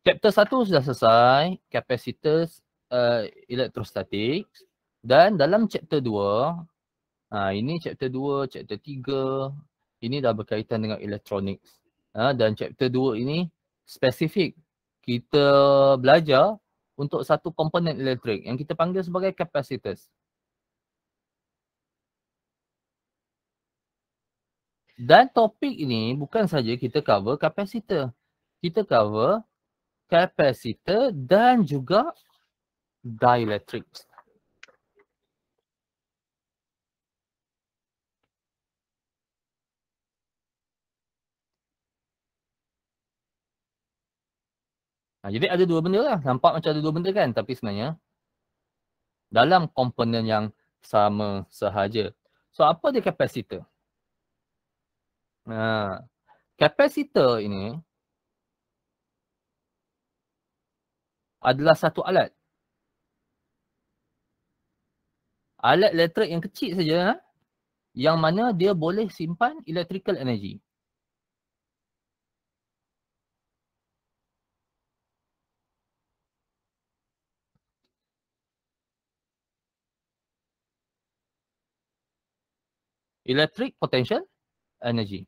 chapter 1 sudah selesai, capacitors electrostatic. Dan dalam chapter 2, ini chapter 2, chapter 3, ini dah berkaitan dengan electronics. Dan chapter 2 ini spesifik. Kita belajar untuk satu komponen elektrik yang kita panggil sebagai capacitors. Dan topik ini bukan saja kita cover capacitor. Kita cover capacitor dan juga dielectric. Jadi ada dua benda lah. Nampak macam ada dua benda kan? Tapi sebenarnya dalam komponen yang sama sahaja. So apa dia capacitor? Capacitor ini adalah satu alat. Alat elektrik yang kecil saja, yang mana dia boleh simpan electrical energy. Electric potential energy.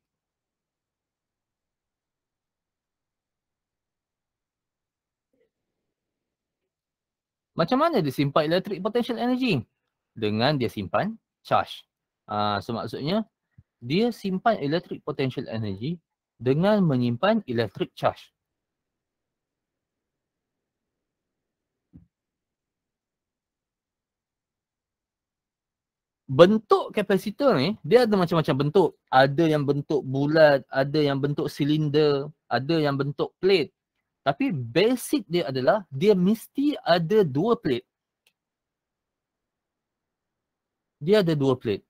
Macam mana dia simpan electric potential energy? Dengan dia simpan charge. So maksudnya, dia simpan electric potential energy dengan menyimpan electric charge. Bentuk kapasitor ni, dia ada macam-macam bentuk. Ada yang bentuk bulat, ada yang bentuk silinder, ada yang bentuk plate. Tapi basic dia adalah, dia mesti ada dua plate. Dia ada dua plate.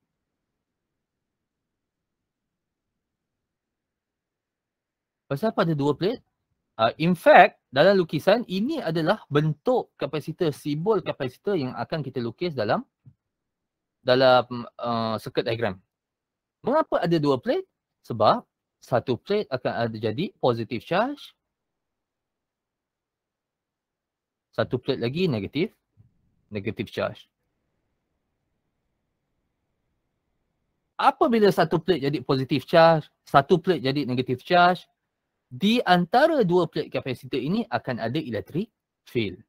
Pasal apa ada dua plate? In fact, dalam lukisan, ini adalah bentuk kapasitor, simbol kapasitor yang akan kita lukis dalam circuit diagram. Mengapa ada dua plate? Sebab satu plate akan ada jadi positive charge, satu plate lagi negative charge. Apabila satu plate jadi positive charge, satu plate jadi negative charge, di antara dua plate kapasitor ini akan ada electric field.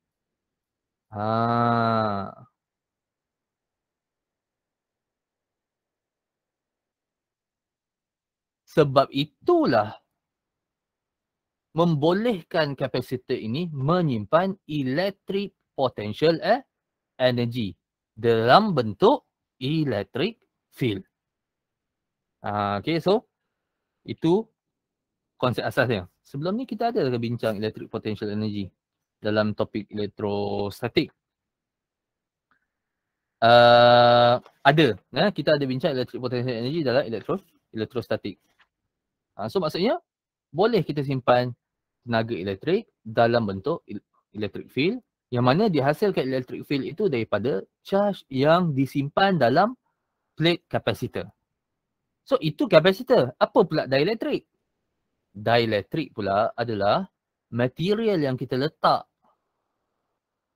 Sebab itulah membolehkan kapasitor ini menyimpan electric potential energy dalam bentuk electric field. Okay, so itu konsep asasnya. Sebelum ni kita ada bincang electric potential energy dalam topik elektrostatik. Kita ada bincang electric potential energy dalam elektrostatik. So maksudnya boleh kita simpan tenaga elektrik dalam bentuk electric field yang mana dihasilkan electric field itu daripada charge yang disimpan dalam plate capacitor. So itu capacitor. Apa pula dielectric? Dielectric pula adalah material yang kita letak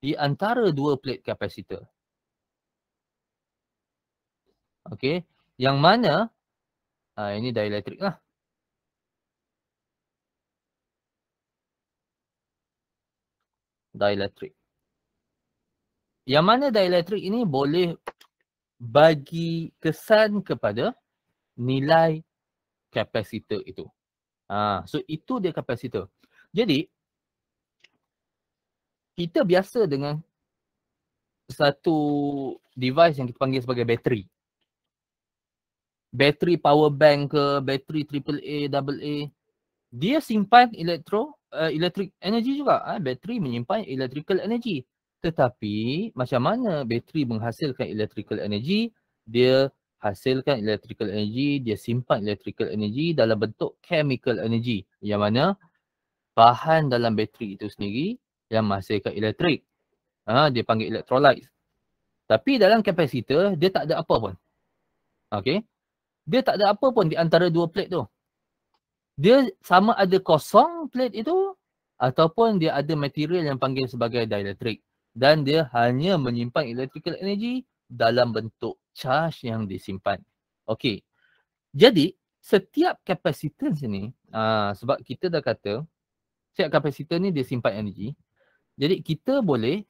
di antara dua plate capacitor. Okay. Yang mana ini dielectric lah. Dielectric. Yang mana dielectric ini boleh bagi kesan kepada nilai kapasitor itu. So itu dia kapasitor. Jadi kita biasa dengan satu device yang kita panggil sebagai bateri. Bateri power bank ke, bateri AAA, AA. Dia simpan electric energy juga. Bateri menyimpan electrical energy. Tetapi macam mana bateri menghasilkan electrical energy? Dia hasilkan electrical energy, dia simpan electrical energy dalam bentuk chemical energy. Yang mana bahan dalam bateri itu sendiri yang menghasilkan elektrik. Dia panggil electrolyte. Tapi dalam kapasitor, dia tak ada apa pun. Okay. Dia tak ada apa pun di antara dua plate tu. Dia sama ada kosong plate itu ataupun dia ada material yang panggil sebagai dielectric dan dia hanya menyimpan electrical energy dalam bentuk charge yang disimpan. Okey. Jadi setiap capacitance ni sebab kita dah kata setiap kapasitor ni dia simpan energi. Jadi kita boleh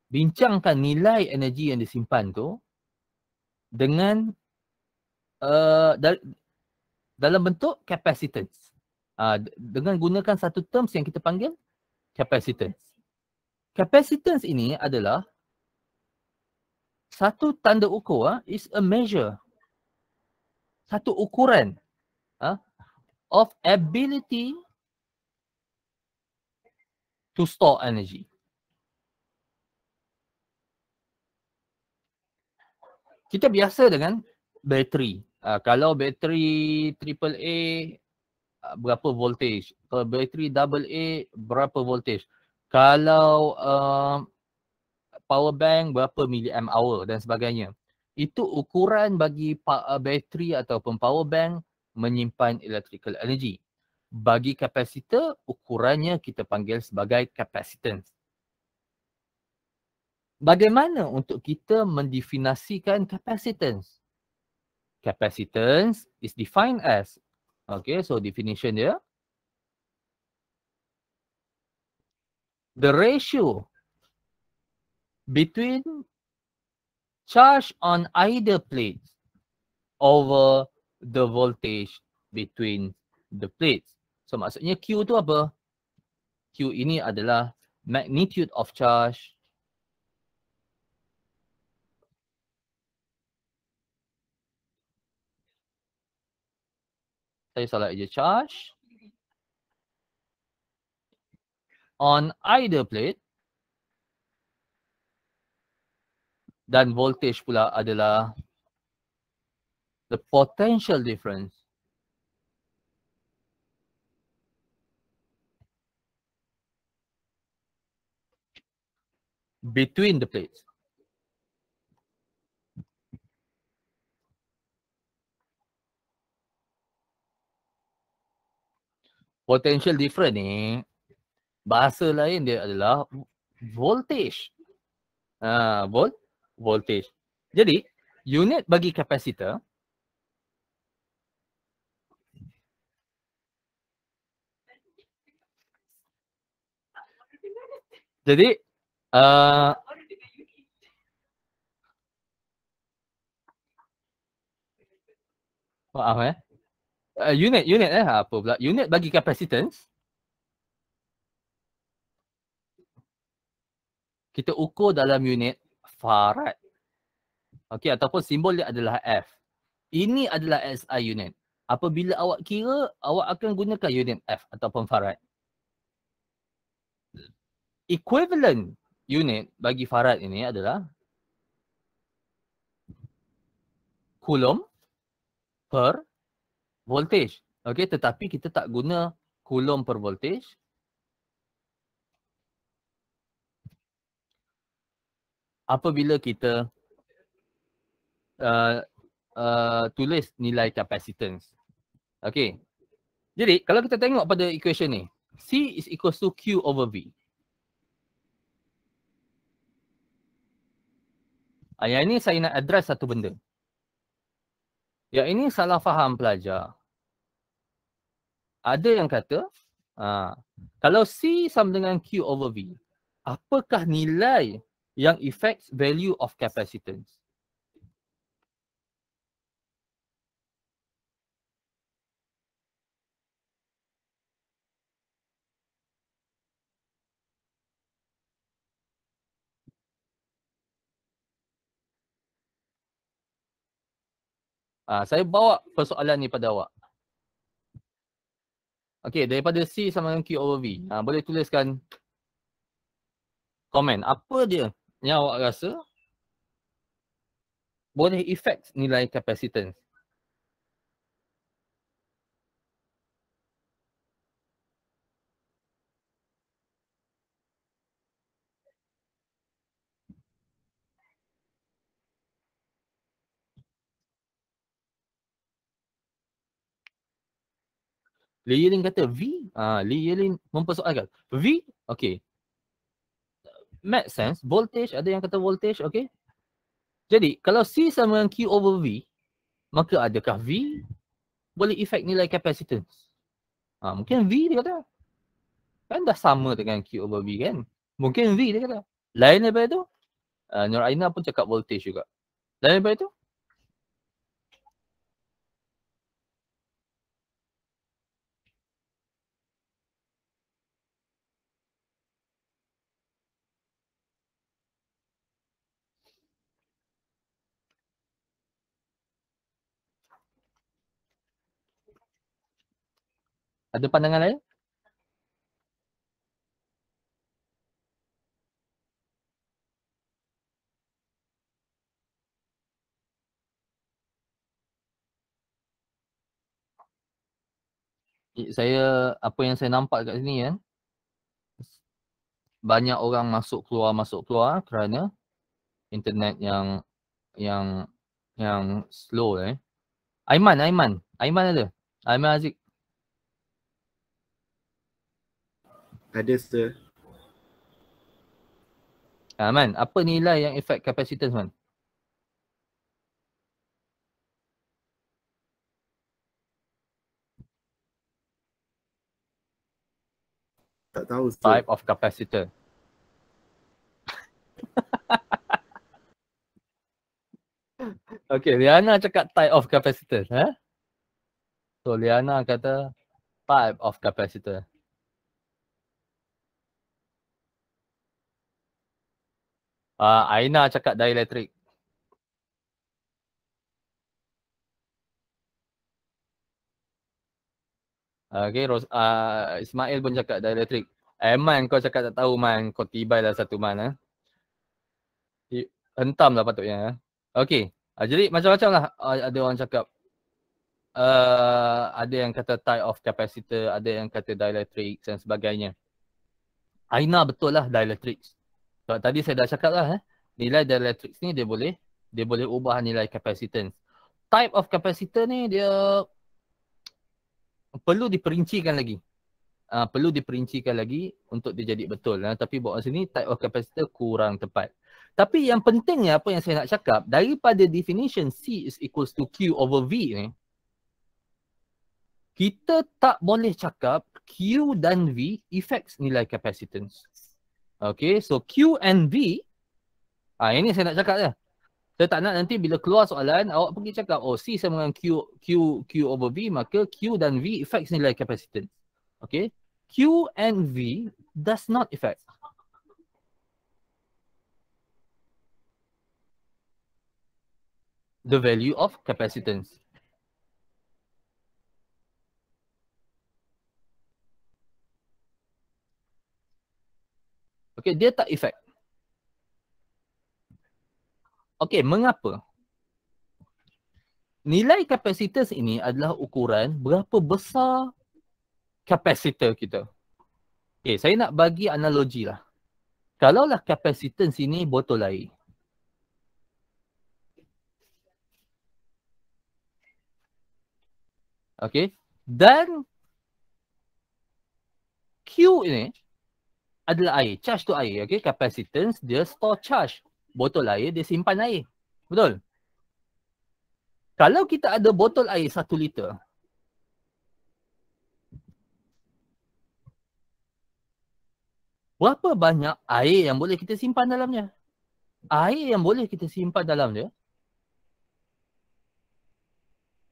bincangkan nilai energi yang disimpan tu dengan dalam bentuk capacitance. Dengan gunakan satu terms yang kita panggil capacitance. Capacitance ini adalah satu tanda ukur, is a measure. Satu ukuran of ability to store energy. Kita biasa dengan bateri. Kalau bateri AAA berapa voltage? Kalau bateri AA berapa voltage? Kalau power bank berapa milliamp hour dan sebagainya. Itu ukuran bagi bateri ataupun power bank menyimpan electrical energy. Bagi kapasitor, ukurannya kita panggil sebagai capacitance. Bagaimana untuk kita mendefinisikan capacitance? Capacitance is defined as, okay, so definition dia, the ratio between charge on either plate over the voltage between the plates. So maksudnya Q tu apa? Q ini adalah magnitude of charge saya salah je, charge on either plate dan voltage pula adalah the potential difference between the plates. Potential difference ni bahasa lain dia adalah voltage. Voltage. Jadi unit bagi kapasitor jadi maaf unit apa pula? Unit bagi capacitance kita ukur dalam unit farad. Okey, ataupun simbol dia adalah F. Ini adalah SI unit. Apabila awak kira, awak akan gunakan unit F ataupun farad. Equivalent unit bagi farad ini adalah coulomb per voltage. Okey, tetapi kita tak guna coulomb per voltage. Apabila kita tulis nilai capacitance. Okey. Jadi kalau kita tengok pada equation ni, C is equals to Q over V. Yang ini saya nak address satu benda. Yang ini salah faham pelajar. Ada yang kata, kalau C sama dengan Q over V, apakah nilai yang affects value of capacitance? Saya bawa persoalan ni pada awak. Okey, daripada C sama dengan Q over V. Boleh tuliskan komen. Apa dia yang awak rasa boleh affect nilai capacitance? Lee Yelin kata V, Lee Yelin mempersoalkan V, okay. Make sense, voltage, ada yang kata voltage, okay. Jadi, kalau C sama dengan Q over V, maka adakah V boleh efek nilai capacitance? Mungkin V dia kata. Kan dah sama dengan Q over V kan. Mungkin V dia kata. Lain daripada tu, Nur Aina pun cakap voltage juga. Lain daripada tu, ada pandangan lain? Saya, apa yang saya nampak kat sini kan, banyak orang masuk keluar kerana internet yang slow Aiman ada. Aiman Aziz. Ada, sir. Man, apa nilai yang efek capacitance, Man? Tak tahu, sir. Type of capacitor. Okay, Liana cakap type of capacitor. So, Liana kata type of capacitor. Aina cakap dielectric. Okay, Ismail pun cakap dielectric. Man, kau cakap tak tahu, Man. Kau tibailah satu, Man. Hentam lah patutnya. Okay, jadi macam-macam lah. Ada orang cakap, ada yang kata type of capacitor, ada yang kata dielectric dan sebagainya. Aina betul lah dielectric. So, tadi saya dah cakap lah, nilai dielectric ni dia boleh ubah nilai capacitance. Type of capacitor ni dia perlu diperincikan lagi. Perlu diperincikan lagi untuk dia jadi betul. Tapi buat sini type of capacitor kurang tepat. Tapi yang pentingnya apa yang saya nak cakap, daripada definition C is equals to Q over V ni, kita tak boleh cakap Q dan V effects nilai capacitance. Okay, so Q and V, ini saya nak cakap je. Saya tak nak nanti bila keluar soalan, awak pergi cakap, oh C sama dengan Q over V, maka Q dan V effects nilai capacitance. Okay, Q and V does not affect the value of capacitance. Okay, dia tak effect. Okay, mengapa? Nilai capacitance ini adalah ukuran berapa besar kapasitor kita. Okay, saya nak bagi analogi lah. Kalaulah capacitance ini botol air. Okay, dan Q ini adalah air, charge tu air. Okay, capacitance dia store charge. Botol air dia simpan air. Betul? Kalau kita ada botol air 1 liter, berapa banyak air yang boleh kita simpan dalamnya? Air yang boleh kita simpan dalam dia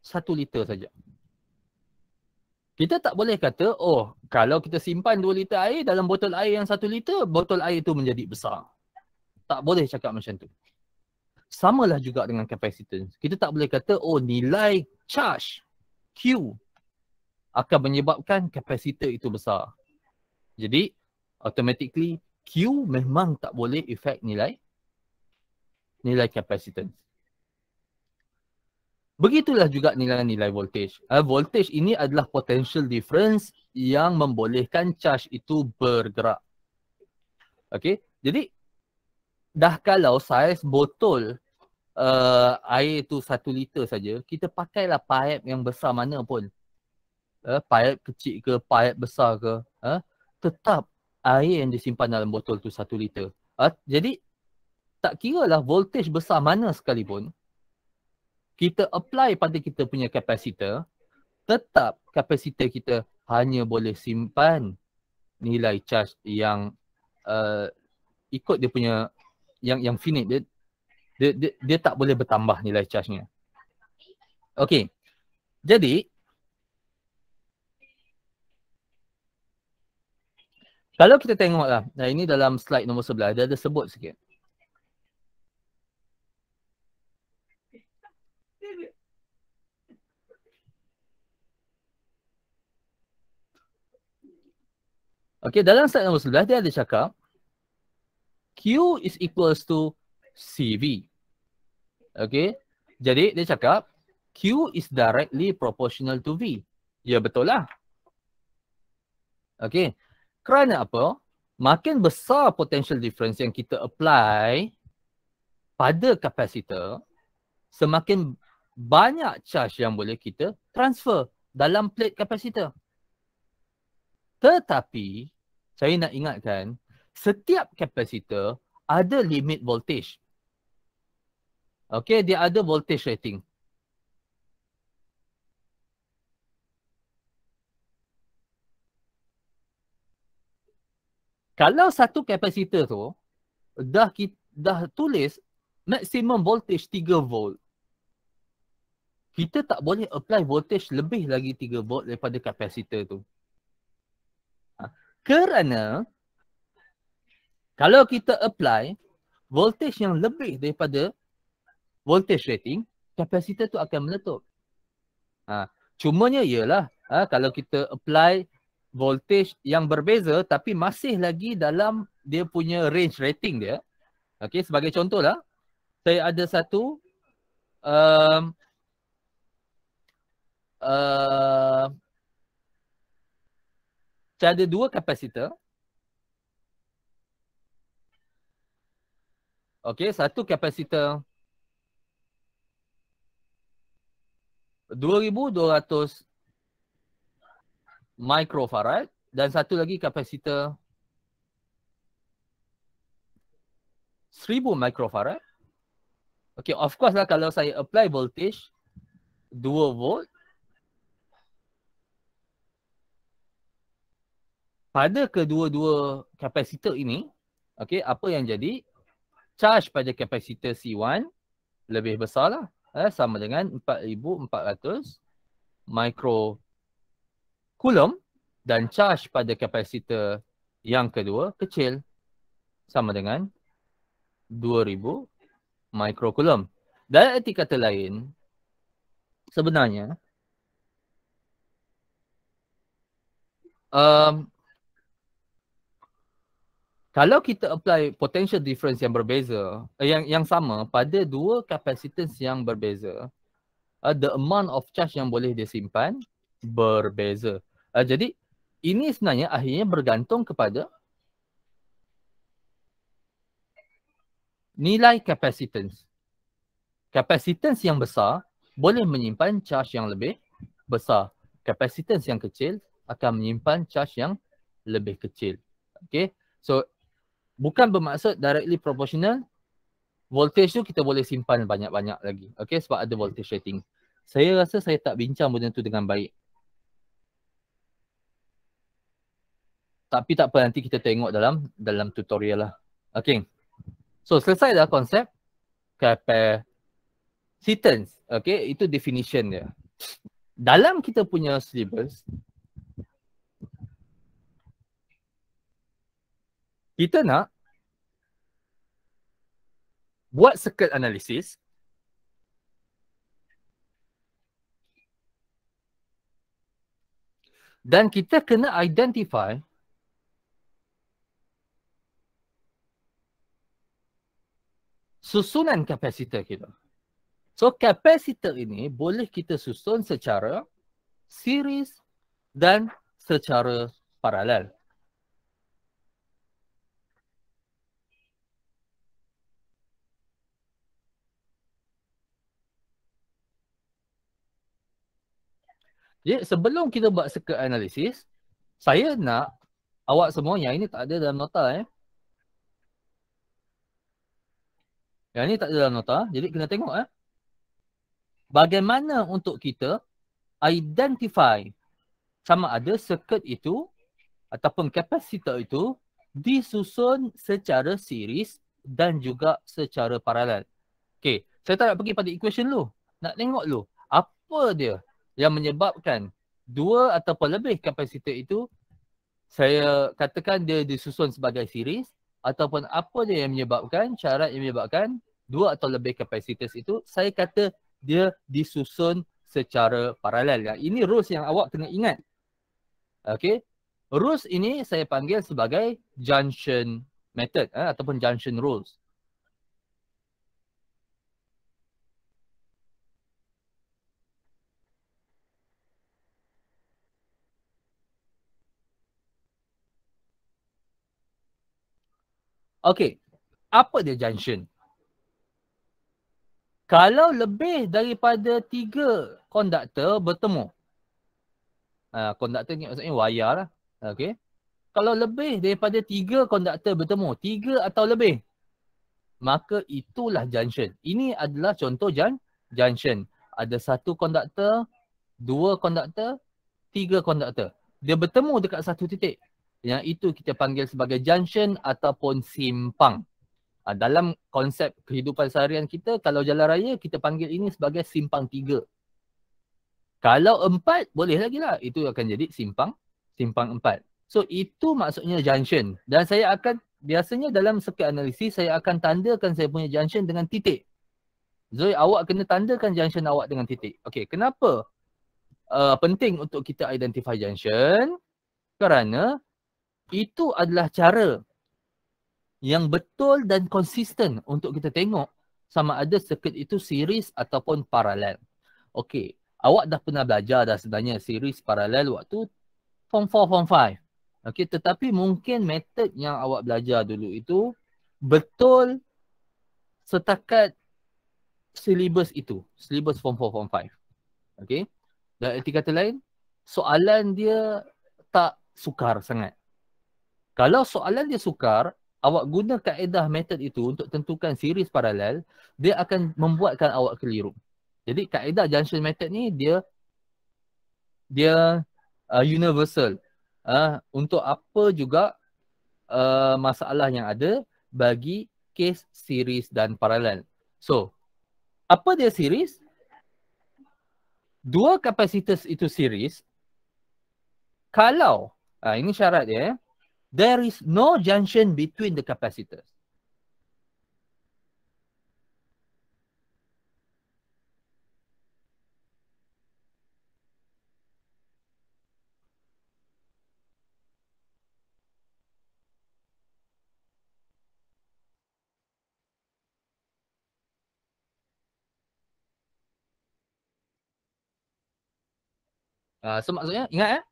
1 liter saja. Kita tak boleh kata, oh, kalau kita simpan 2 liter air dalam botol air yang 1 liter, botol air itu menjadi besar. Tak boleh cakap macam tu. Samalah juga dengan capacitance. Kita tak boleh kata, oh, nilai charge Q akan menyebabkan kapasitor itu besar. Jadi, automatically Q memang tak boleh efek nilai capacitance. Begitulah juga nilai-nilai voltage. Voltage ini adalah potential difference yang membolehkan charge itu bergerak. Okay, jadi dah kalau saiz botol air tu 1 liter saja, kita pakailah pipe yang besar mana pun. pipe kecil ke, pipe besar ke, tetap air yang disimpan dalam botol tu 1 liter. Jadi tak kira lah voltage besar mana sekalipun, kita apply pada kita punya kapasitor, tetap kapasitor kita hanya boleh simpan nilai charge yang ikut dia punya yang finite. Dia tak boleh bertambah nilai charge-nya. Okey. Jadi kalau kita tengoklah, ini dalam slide nombor 11 dia ada sebut sikit. Okey, dalam slide nombor 11 dia ada cakap Q is equals to CV. Okey. Jadi dia cakap Q is directly proportional to V. Ya, betul lah. Okey. Kerana apa? Makin besar potential difference yang kita apply pada kapasitor, semakin banyak charge yang boleh kita transfer dalam plate kapasitor. Tetapi, saya nak ingatkan, setiap kapasitor ada limit voltage. Okey, dia ada voltage rating. Kalau satu kapasitor tu dah tulis maksimum voltage 3 volt, kita tak boleh apply voltage lebih lagi 3 volt daripada kapasitor tu. Kerana kalau kita apply voltage yang lebih daripada voltage rating, kapasitor tu akan meletup. Cumanya ialah kalau kita apply voltage yang berbeza tapi masih lagi dalam dia punya range rating dia. Okey, sebagai contoh lah, saya ada satu saya ada 2 kapasitor. Okey, satu kapasitor 2200 microfarad dan satu lagi kapasitor 1000 microfarad. Okey, of course lah kalau saya apply voltage 2 volt pada kedua-dua kapasitor ini, okey, apa yang jadi? Charge pada kapasitor C1 lebih besar lah, sama dengan 4400 microcoulomb, dan charge pada kapasitor yang kedua kecil, sama dengan 2000 microcoulomb. Dalam arti kata lain, sebenarnya kalau kita apply potential difference yang berbeza, yang sama pada dua capacitance yang berbeza, the amount of charge yang boleh disimpan berbeza. Jadi ini sebenarnya akhirnya bergantung kepada nilai capacitance. Capacitance yang besar boleh menyimpan charge yang lebih besar. Capacitance yang kecil akan menyimpan charge yang lebih kecil. Okay. So, bukan bermaksud directly proportional. Voltage tu kita boleh simpan banyak-banyak lagi. Okay, sebab ada voltage rating. Saya rasa saya tak bincang benda tu dengan baik. Tapi tak apa, nanti kita tengok dalam tutorial lah. Okay. So, selesai dah konsep capacitance. Okay, itu definition dia. Dalam kita punya syllabus, kita nak buat circuit analysis dan kita kena identify susunan kapasitor kita. So, kapasitor ini boleh kita susun secara series dan secara paralel. Jadi sebelum kita buat circuit analysis, saya nak awak semua, yang ini tak ada dalam nota Yang ini tak ada dalam nota, jadi kena tengok bagaimana untuk kita identify sama ada circuit itu ataupun kapasitor itu disusun secara series dan juga secara paralel. Okey, saya tak nak pergi pada equation dulu. Nak tengok dulu apa dia yang menyebabkan dua ataupun lebih kapasitor itu saya katakan dia disusun sebagai series, ataupun apa dia yang menyebabkan, syarat yang menyebabkan dua atau lebih kapasitor itu saya kata dia disusun secara paralel. Yang ini rules yang awak kena ingat. Okey. Rules ini saya panggil sebagai junction method ataupun junction rules. Okey, apa dia junction? Kalau lebih daripada 3 konduktor bertemu. Konduktor ni maksudnya wayar lah. Okey. Kalau lebih daripada 3 konduktor bertemu, 3 atau lebih, maka itulah junction. Ini adalah contoh junction. Ada 1 konduktor, 2 konduktor, 3 konduktor. Dia bertemu dekat satu titik. Yang itu kita panggil sebagai junction ataupun simpang. Dalam konsep kehidupan seharian kita, kalau jalan raya, kita panggil ini sebagai simpang 3. Kalau 4, boleh lagi lah. Itu akan jadi simpang 4. So, itu maksudnya junction. Dan saya akan, biasanya dalam circuit analisis, saya akan tandakan saya punya junction dengan titik. So, awak kena tandakan junction awak dengan titik. Okey, kenapa penting untuk kita identify junction? Kerana itu adalah cara yang betul dan konsisten untuk kita tengok sama ada circuit itu series ataupun paralel. Okey, awak dah pernah belajar dah sebenarnya series paralel waktu form 4, form 5. Okey, tetapi mungkin method yang awak belajar dulu itu betul setakat silibus itu, silibus form 4, form 5. Okey. Dan erti kata lain, soalan dia tak sukar sangat. Kalau soalan dia sukar, awak guna kaedah method itu untuk tentukan series paralel, dia akan membuatkan awak keliru. Jadi kaedah junction method ni dia universal. Untuk apa juga masalah yang ada bagi case series dan paralel. So, apa dia series? Dua kapasitor itu series. Kalau, ini syarat dia, there is no junction between the capacitors. So maksudnya, ingat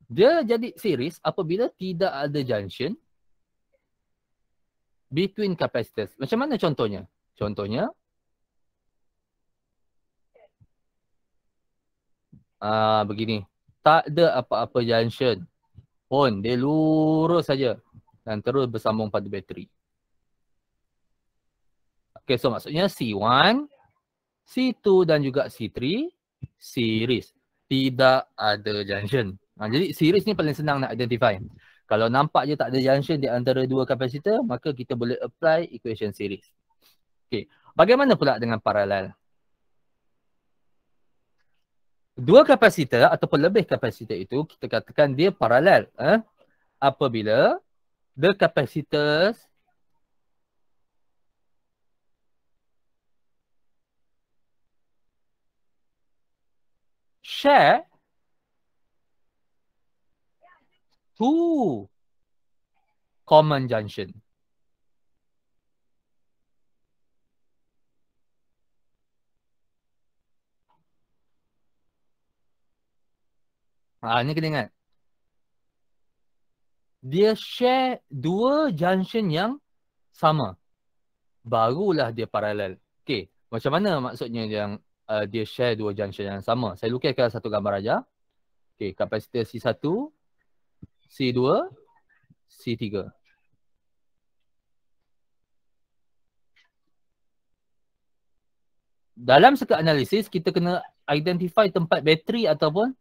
dia jadi series apabila tidak ada junction between capacitors. Macam mana contohnya? Contohnya, begini. Tak ada apa-apa junction pun. Dia lurus saja dan terus bersambung pada bateri. Okay, so maksudnya C1, C2 dan juga C3 series. Tidak ada junction. Jadi series ni paling senang nak identify. Kalau nampak je tak ada junction di antara dua kapasitor, maka kita boleh apply equation series. Okay. Bagaimana pula dengan paralel? Dua kapasitor ataupun lebih kapasitor itu, kita katakan dia paralel. Apabila the capacitors share two common junction. Ini kena ingat. Dia share dua junction yang sama. Barulah dia paralel. Okay, macam mana maksudnya yang dia share dua junction yang sama? Saya lukiskan satu gambar aja. Okey, kapasitor C1, C2, C3. Dalam circuit analisis, kita kena identify tempat bateri ataupun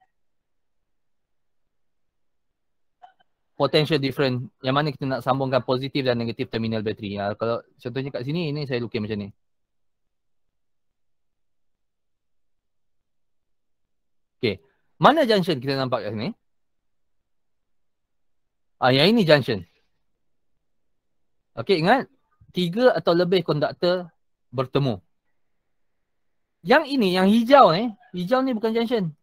potential difference yang mana kita nak sambungkan positif dan negatif terminal bateri. Kalau contohnya kat sini, ini saya lukis macam ni. Okey, mana junction kita nampak kat sini? Yang ini junction. Okey, ingat 3 atau lebih konduktor bertemu. Yang ini, yang hijau ni bukan junction.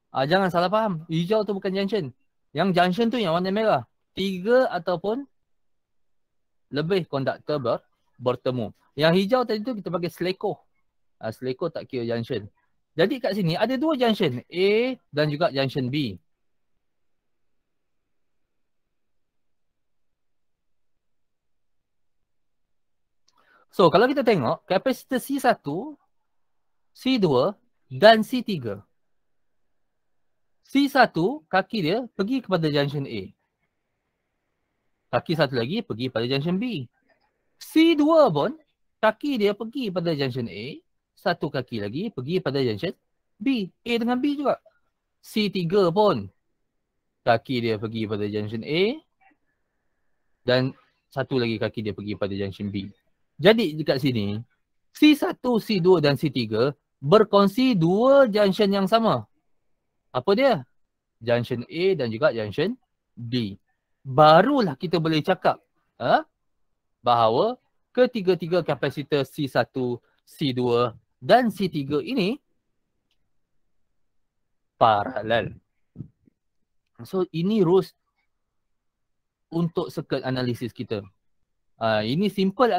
Jangan salah faham. Hijau tu bukan junction. Yang junction tu yang warna merah. 3 ataupun lebih konduktor bertemu. Yang hijau tadi tu kita pakai seleko. Seleko tak kira junction. Jadi kat sini ada 2 junction. A dan juga junction B. So, kalau kita tengok, kapasitor C1, C2 dan C3. C1, kaki dia pergi kepada junction A. Kaki satu lagi pergi pada junction B. C2 pun, kaki dia pergi pada junction A. Satu kaki lagi pergi pada junction B. A dengan B juga. C3 pun, kaki dia pergi pada junction A. Dan satu lagi kaki dia pergi pada junction B. Jadi dekat sini, C1, C2 dan C3 berkongsi 2 junction yang sama. Apa dia? Junction A dan juga junction B. Barulah kita boleh cakap bahawa ketiga-tiga kapasitor C1, C2 dan C3 ini paralel. So ini rules untuk circuit analisis kita. Ini simple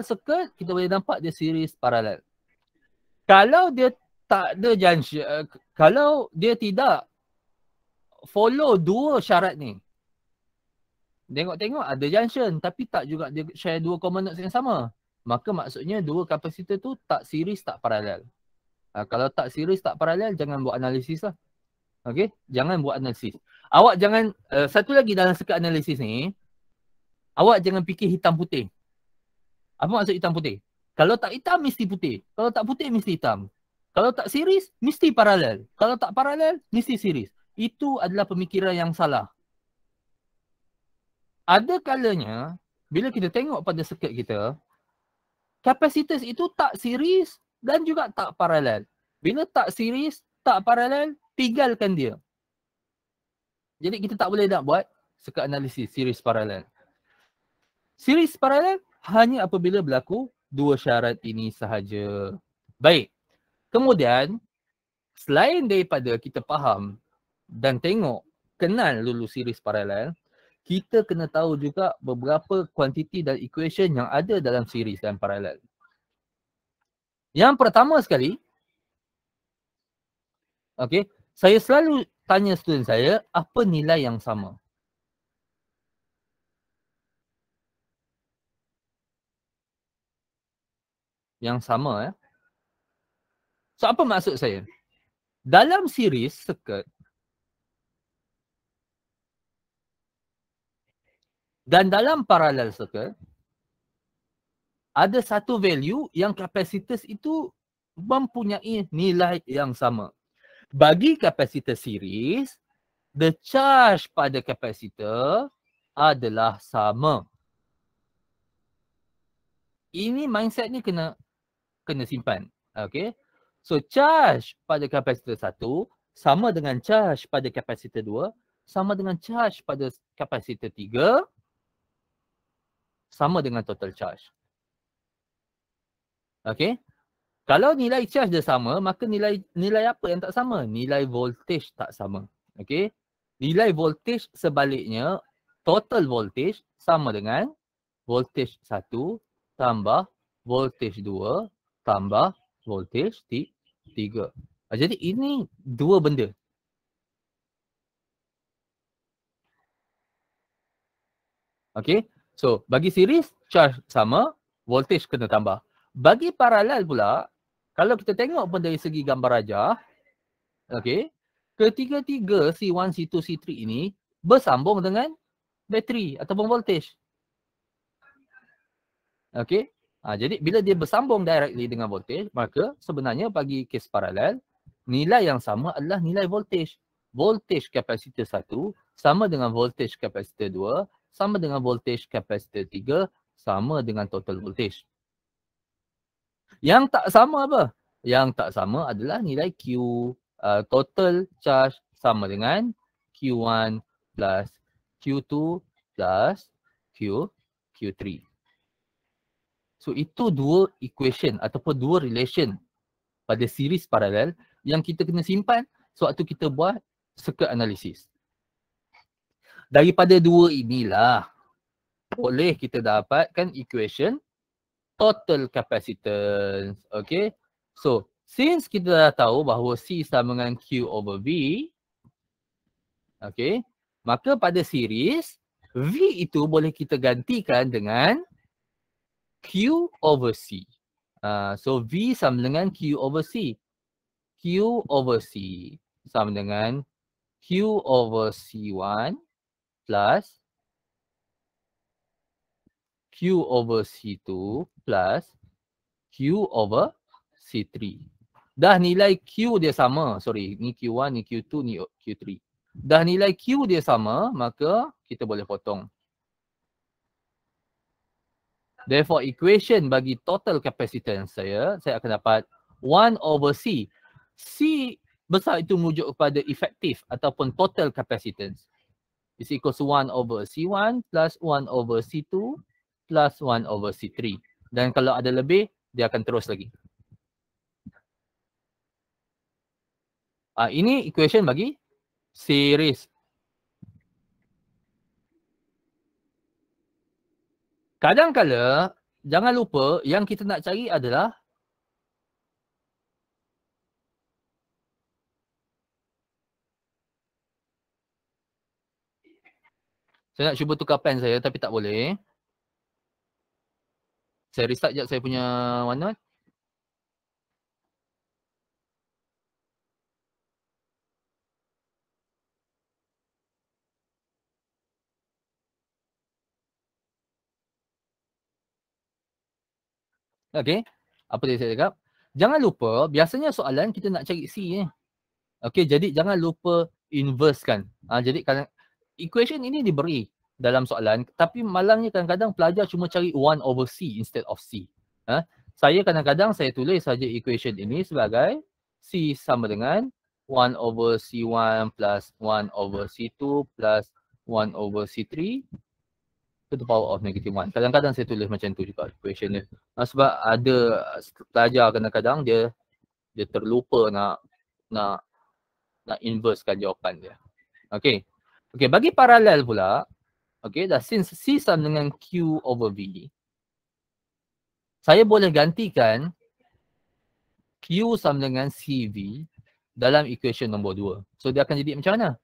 circuit, kita boleh nampak dia series paralel. Kalau dia tak ada junction, kalau dia tidak follow 2 syarat ni, tengok-tengok ada junction tapi tak juga dia share 2 common nodes yang sama, maka maksudnya 2 kapasitor tu tak series, tak paralel. Kalau tak series, tak paralel, jangan buat analisis lah. Okay, jangan buat analisis. Awak jangan, satu lagi dalam circuit analisis ni, awak jangan fikir hitam putih. Apa maksud hitam putih? Kalau tak hitam, mesti putih. Kalau tak putih, mesti hitam. Kalau tak series, mesti paralel. Kalau tak paralel, mesti series. Itu adalah pemikiran yang salah. Ada kalanya, bila kita tengok pada circuit kita, kapasitor itu tak series dan juga tak paralel. Bila tak series, tak paralel, tinggalkan dia. Jadi kita tak boleh nak buat circuit analisis series paralel. Series paralel hanya apabila berlaku 2 syarat ini sahaja. Baik. Kemudian, selain daripada kita faham dan tengok, kenal dulu series paralel, kita kena tahu juga beberapa kuantiti dan equation yang ada dalam series dan paralel. Yang pertama sekali, saya selalu tanya student saya, apa nilai yang sama? Yang sama So apa maksud saya? Dalam series circuit dan dalam parallel circuit, ada satu value yang kapasitor itu mempunyai nilai yang sama. Bagi kapasitor series, the charge pada kapasitor adalah sama. Ini mindset ni kena simpan. Okay. So charge pada kapasitor 1 sama dengan charge pada kapasitor 2 sama dengan charge pada kapasitor 3 sama dengan total charge. Okay. Kalau nilai charge dia sama, maka nilai apa yang tak sama? Nilai voltage tak sama. Okay. Nilai voltage sebaliknya, total voltage sama dengan voltage 1 tambah voltage 2 tambah voltage 3. Jadi ini 2 benda. Okay. So bagi series, charge sama, voltage kena tambah. Bagi paralel pula, kalau kita tengok pun dari segi gambar rajah, okey, ketiga-tiga C1, C2, C3 ini bersambung dengan bateri ataupun voltage. Okey. Jadi bila dia bersambung directly dengan voltage, maka sebenarnya bagi kes paralel, nilai yang sama adalah nilai voltage. Voltage kapasitor 1 sama dengan voltage kapasitor 2 sama dengan voltage kapasitor 3 sama dengan total voltage. Yang tak sama apa? Yang tak sama adalah nilai Q. Total charge sama dengan Q1 plus Q2 plus Q3. So itu dua equation ataupun dua relation pada series paralel yang kita kena simpan sewaktu kita buat circuit analysis. Daripada dua inilah boleh kita dapatkan equation total capacitance. Okay. So since kita dah tahu bahawa C sama dengan Q over V, okay, maka pada series V itu boleh kita gantikan dengan Q over C. So V sama dengan Q over C. Q over C sama dengan Q over C1 plus Q over C2 plus Q over C3. Dah nilai Q dia sama. Sorry, ni Q1, ni Q2, ni Q3. Dah nilai Q dia sama, maka kita boleh potong. Therefore, equation bagi total capacitance saya akan dapat 1 over C. C besar itu merujuk kepada effective ataupun total capacitance. Is equal to 1 over C1 plus 1 over C2 plus 1 over C3. Dan kalau ada lebih, dia akan terus lagi. Ini equation bagi series. Kadang-kala, jangan lupa yang kita nak cari adalah saya nak cuba tukar pen saya tapi tak boleh. Saya restart sekejap saya punya OneNote. Okey. Apa tadi saya cakap? Jangan lupa, biasanya soalan kita nak cari C ni. Okey, jadi jangan lupa inversekan. Jadi equation ini diberi dalam soalan, tapi malangnya kadang-kadang pelajar cuma cari 1 over C instead of C. Saya kadang-kadang saya tulis saja equation ini sebagai C sama dengan 1 over C1 plus 1 over C2 plus 1 over C3 to the power of negative 1. Kadang-kadang saya tulis macam tu juga equation dia. Sebab ada pelajar kadang-kadang dia terlupa nak inversekan jawapan dia. Okey. Okey, bagi paralel pula, okey, dah since C sama dengan Q over V, saya boleh gantikan Q sama dengan CV dalam equation nombor 2. So dia akan jadi macam mana?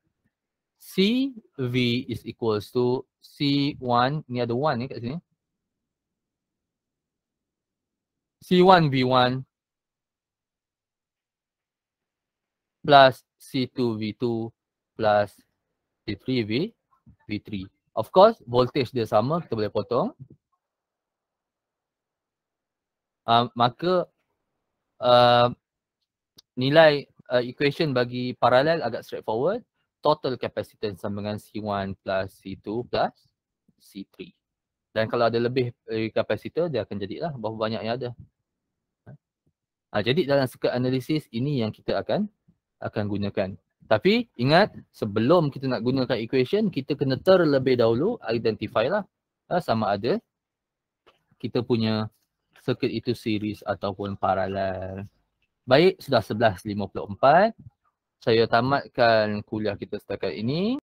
CV is equals to C1, ni ada 1 ni kat sini. C1 V1 plus C2 V2 plus C3 V3. Of course, voltage dia sama, kita boleh potong. Maka nilai equation bagi paralel agak straightforward. Total capacitance sama dengan C1 plus C2 plus C3. Dan kalau ada lebih kapasitor, dia akan jadilah berapa banyak yang ada. Jadi dalam circuit analysis ini yang kita akan gunakan. Tapi ingat, sebelum kita nak gunakan equation, kita kena terlebih dahulu identify lah sama ada kita punya circuit itu series ataupun paralel. Baik, sudah 11.54. Saya tamatkan kuliah kita setakat ini.